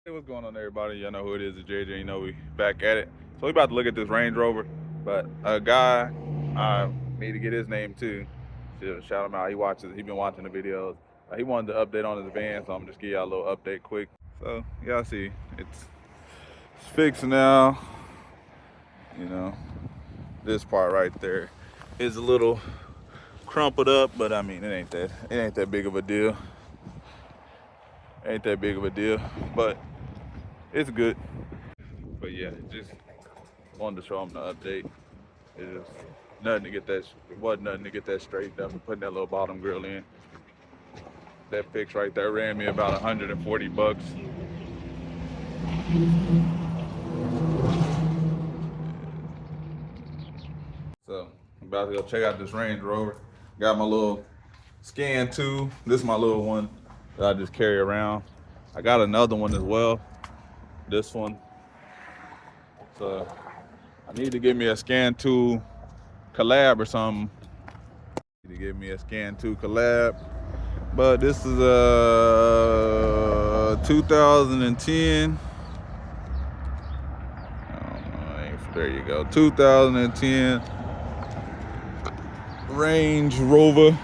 Hey, what's going on, everybody? Y'all know who it is, it's JJ. You know we back at it. So we about to look at this Range Rover, but a guy, I need to get his name too. Shout him out. He been watching the videos. He wanted to update on his van, so I'm just give y'all a little update quick. So y'all see, it's fixed now. You know, this part right there is a little crumpled up, but I mean it ain't that big of a deal. Ain't that big of a deal, but it's good. But yeah, just wanted to show him the update. It's just nothing to get that. It wasn't nothing to get that straightened up and putting that little bottom grill in. That fix right there ran me about 140 bucks. So I'm about to go check out this Range Rover. Got my little scan tool. This is my little one that I just carry around. I got another one as well. This one. So I need to get me a scan tool collab or something. Need to get me a scan tool collab. But this is a 2010. There you go. 2010 Range Rover.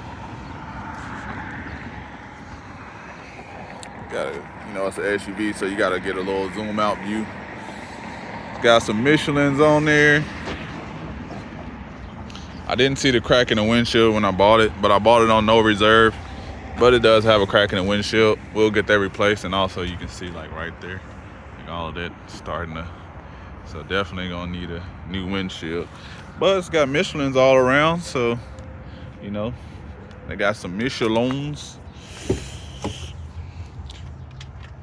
It's an SUV, so you gotta get a little zoom out view. Got some Michelins on there. I didn't see the crack in the windshield when I bought it, but I bought it on no reserve. But it does have a crack in the windshield. We'll get that replaced, and also you can see like right there, like all of that starting to. So definitely gonna need a new windshield. But it's got Michelins all around, so they got some Michelins.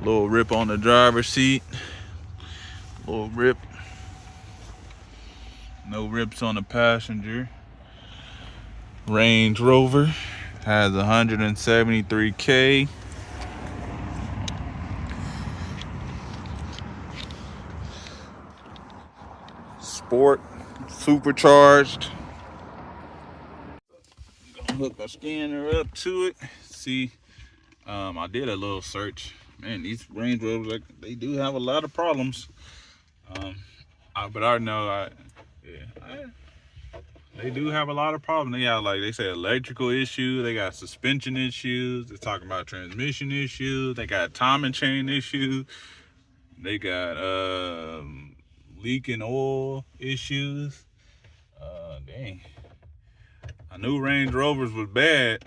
Little rip on the driver's seat. Little rip. No rips on the passenger. Range Rover has 173K. Sport Supercharged. Gonna hook a scanner up to it. See, I did a little search. Man, these Range Rovers, they do have a lot of problems. But I know, they do have a lot of problems. They got, like they say, electrical issues. They got suspension issues. They're talking about transmission issues. They got timing chain issues. They got leaking oil issues. Dang. I knew Range Rovers was bad,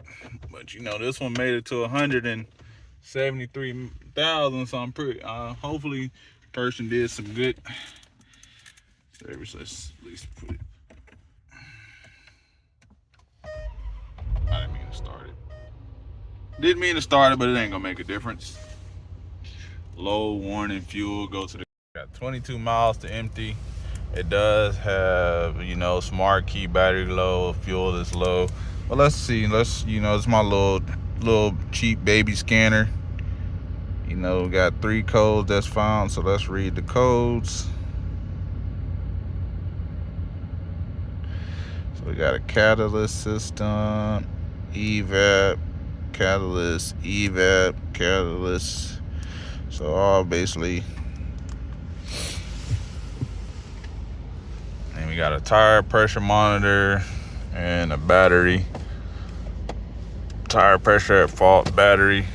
but this one made it to 173,000. So I'm pretty. Hopefully, the person did some good service. Let's at least put it. I didn't mean to start it. Didn't mean to start it, but it ain't gonna make a difference. Low warning fuel. Go to the. Got 22 miles to empty. It does have, smart key, battery low, fuel is low. But let's see. It's my little cheap baby scanner. Got 3 codes that's found. So let's read the codes. So we got a catalyst system, EVAP, catalyst, EVAP, catalyst. So all basically. And we got a tire pressure monitor and a battery. Tire pressure at fault battery.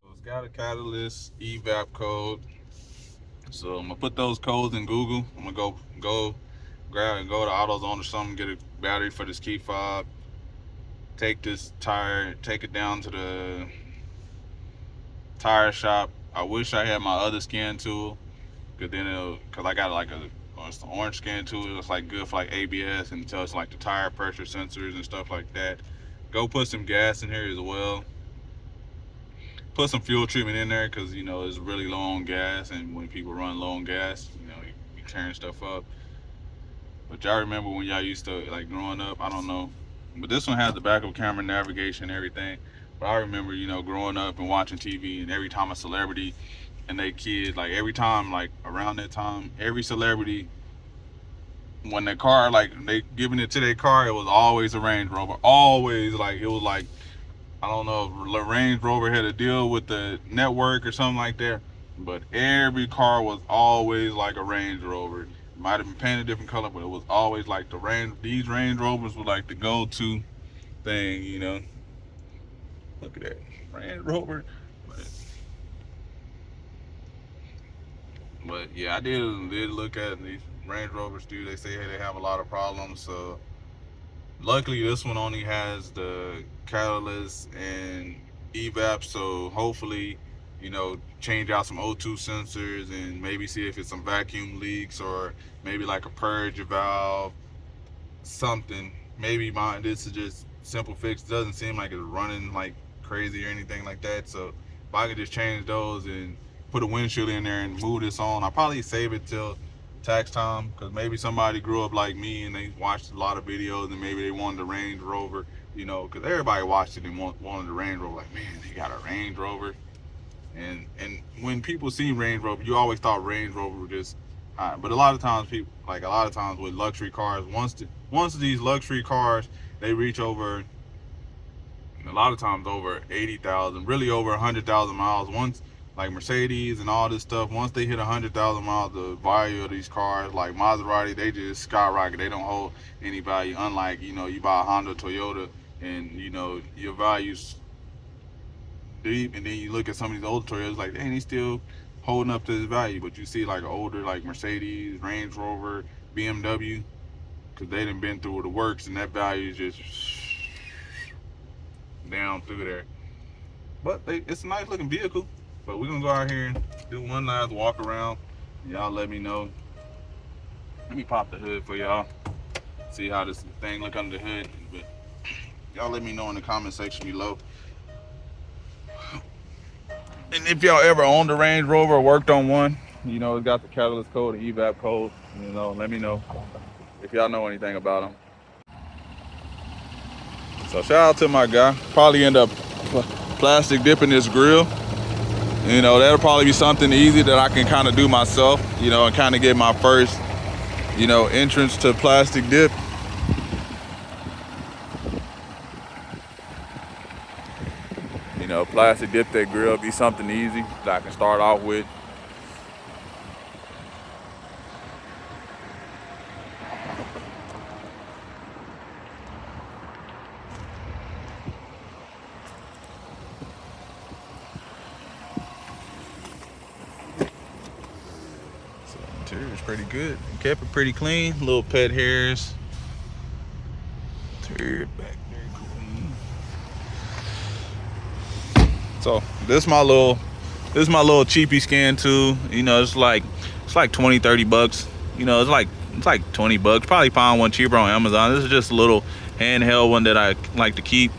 So it's got a catalyst EVAP code. So I'm gonna put those codes in Google. I'm gonna go grab and go to AutoZone or something, get a battery for this key fob. Take this tire, take it down to the tire shop. I wish I had my other scan tool, cause I got like it's the orange scan tool. It's like good for like ABS and tells like the tire pressure sensors and stuff like that. Go put some gas in here as well. Put some fuel treatment in there, because it's really low on gas, and when people run low on gas, you tearing stuff up. But y'all remember when y'all used to, like, growing up? I don't know, but this one has the backup camera, navigation, and everything. But I remember, growing up and watching TV, and every time a celebrity and they kid, like every time, like around that time, every celebrity, when their car, like they giving it to their car, it was always a Range Rover. Always, like it was like, I don't know if Range Rover had a deal with the network or something like that. but every car was always like a Range Rover. It might have been painted a different color, but it was always like these Range Rovers were like the go-to thing, you know. Look at that Range Rover. But yeah, I did look at these Range Rovers too. They say hey, they have a lot of problems. So luckily, this one only has the catalyst and EVAP. So hopefully, you know, change out some O2 sensors and maybe see if it's some vacuum leaks or maybe like a purge valve, something. Maybe this is just simple fix. It doesn't seem like it's running like crazy or anything like that. So if I could just change those and put a windshield in there and move this on, I'll probably save it till tax time, because maybe somebody grew up like me and they watched a lot of videos and maybe they wanted the Range Rover, you know, because everybody watched it and wanted the Range Rover. Like, man, they got a Range Rover. And when people see Range Rover, you always thought Range Rover were just but a lot of times with luxury cars, once these luxury cars, they reach over, a lot of times over 80,000, really over 100,000 miles. Once, like Mercedes and all this stuff, once they hit 100,000 miles, the value of these cars, like Maserati, they just skyrocket. They don't hold any value. Unlike, you know, you buy a Honda, Toyota, and you know your values deep, and then you look at some of these older Toyotas, like, dang, he's still holding up to his value. But you see like older, like Mercedes, Range Rover, BMW, because they done been through the works, and that value is just down through there. But it's a nice looking vehicle. But we're gonna go out here and do one last walk around. Y'all let me know. Let me pop the hood for y'all. See how this thing look under the hood. But y'all let me know in the comment section below. And if y'all ever owned a Range Rover or worked on one, you know, it's got the catalyst code, the EVAP code, you know, let me know if y'all know anything about them. So shout out to my guy. Probably end up plastic dipping this grill. You know, that'll probably be something easy that I can kind of do myself, you know, and kind of get my first, you know, entrance to plastic dip. You know, plastic dip that grill, be something easy that I can start off with. So the interior is pretty good. Kept it pretty clean. Little pet hairs. Interior back very cool. So this is my little cheapy scan tool. You know, it's like 20, 30 bucks. You know, it's like 20 bucks. Probably found one cheaper on Amazon. This is just a little handheld one that I like to keep.